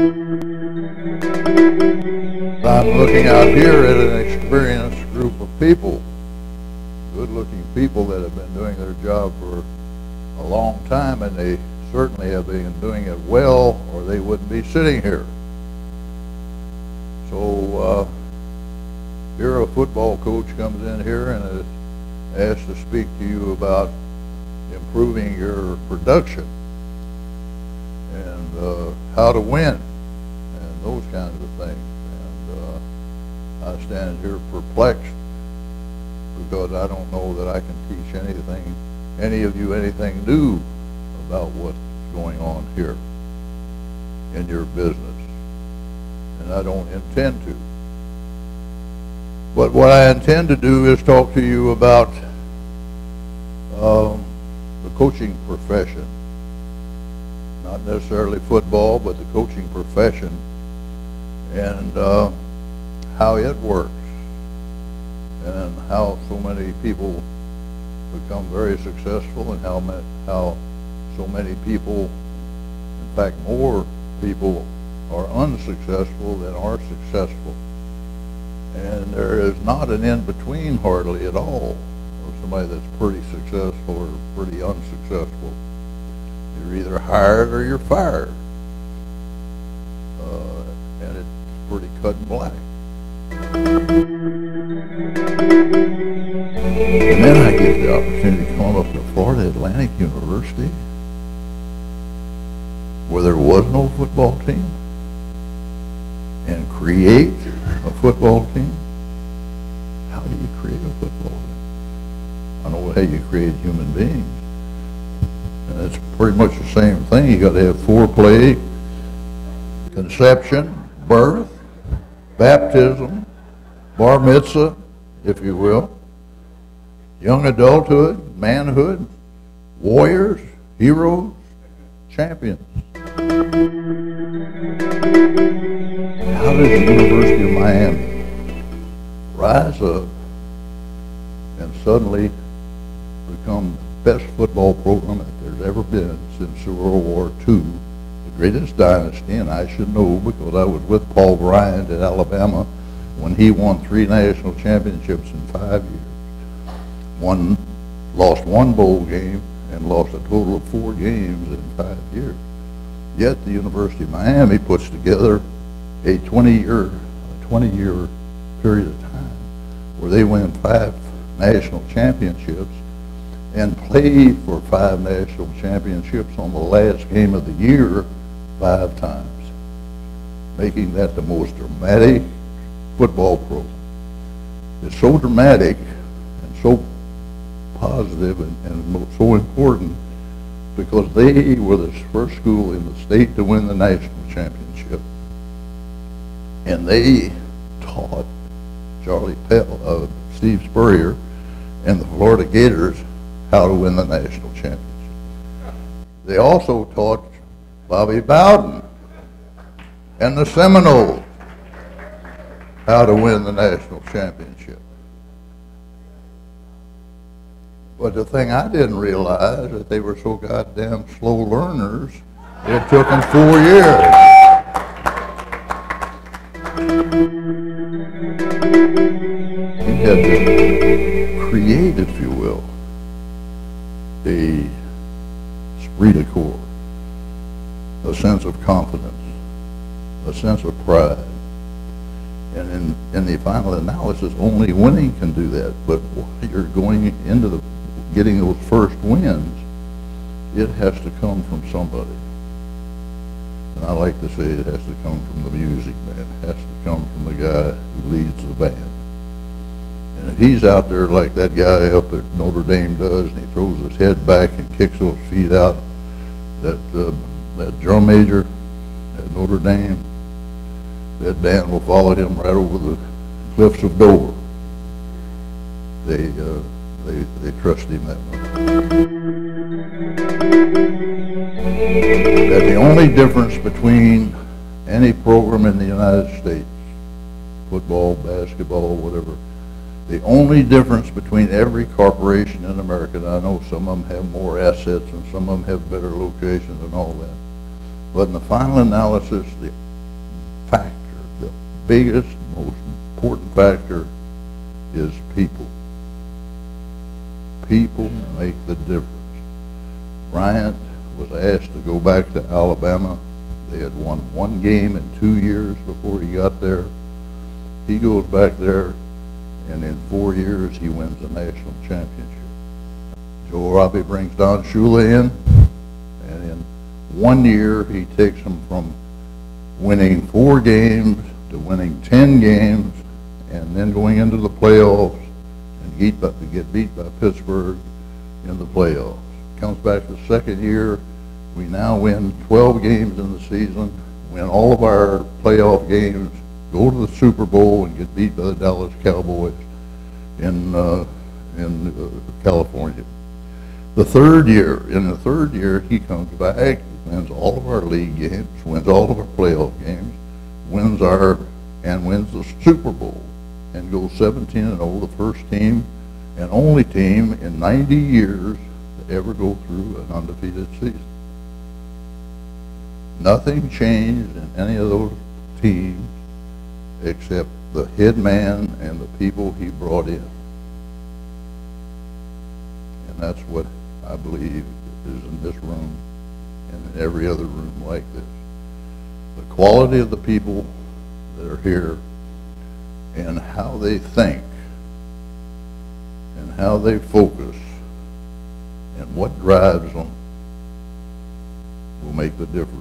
I'm looking out here at an experienced group of people, good-looking people that have been doing their job for a long time, and they certainly have been doing it well, or they wouldn't be sitting here. So here a football coach comes in here and is asked to speak to you about improving your production and how to win and those kinds of things. And I stand here perplexed because I don't know that I can teach any of you anything new about what's going on here in your business, and I don't intend to. But what I intend to do is talk to you about the coaching profession, not necessarily football, but the coaching profession, and how it works, and how so many people become very successful, and how so many people, in fact more people, are unsuccessful than are successful. And there is not an in-between hardly at all of somebody that's pretty successful or pretty unsuccessful. You're either hired or you're fired. And it's pretty cut and black. And then I get the opportunity to come up to Florida Atlantic University, where there was no football team, and create a football team. How do you create a football team? I know how you create human beings. And it's pretty much the same thing. You got to have foreplay, conception, birth, baptism, bar mitzvah, if you will, young adulthood, manhood, warriors, heroes, champions. How did the University of Miami rise up and suddenly become the best football program that there's ever been since World War II, the greatest dynasty? And I should know because I was with Paul Bryant at Alabama when he won 3 national championships in 5 years. Lost 1 bowl game and lost a total of 4 games in 5 years. Yet the University of Miami puts together a 20-year period of time where they win 5 national championships and play for 5 national championships on the last game of the year 5 times, making that the most dramatic football program. It's so dramatic and so positive and so important because they were the first school in the state to win the national championship. And they taught Steve Spurrier and the Florida Gators how to win the national championship. They also taught Bobby Bowden and the Seminoles how to win the national championship. But the thing I didn't realize that they were so goddamn slow learners, it took them 4 years. He had to create, if you will, a esprit de corps, a sense of confidence, a sense of pride. And in the final analysis, only winning can do that. But while you're going into getting those first wins, it has to come from somebody. And I like to say it has to come from the music man. It has to come from the guy who leads the band. And if he's out there like that guy up at Notre Dame does, and he throws his head back and kicks those feet out, that drum major at Notre Dame, that band will follow him right over the cliffs of Dover. They trust him that much. That the only difference between any program in the United States, football, basketball, whatever, the only difference between every corporation in America, and I know some of them have more assets and some of them have better locations and all that, but in the final analysis, the factor, the biggest, most important factor is people. People make the difference. Bryant was asked to go back to Alabama. They had won one game in 2 years before he got there. He goes back there, and in 4 years he wins the national championship. Joe Robbie brings Don Shula in, and in 1 year he takes them from winning 4 games to winning 10 games, and then going into the playoffs and get beat by Pittsburgh in the playoffs. Comes back the second year, we now win 12 games in the season, win all of our playoff games, go to the Super Bowl and get beat by the Dallas Cowboys in California. In the third year, he comes back, wins all of our league games, wins all of our playoff games, wins the Super Bowl, and goes 17-0, the first team and only team in 90 years to ever go through an undefeated season. Nothing changed in any of those teams except the head man and the people he brought in. And that's what I believe is in this room and in every other room like this. The quality of the people that are here and how they think and how they focus and what drives them will make the difference.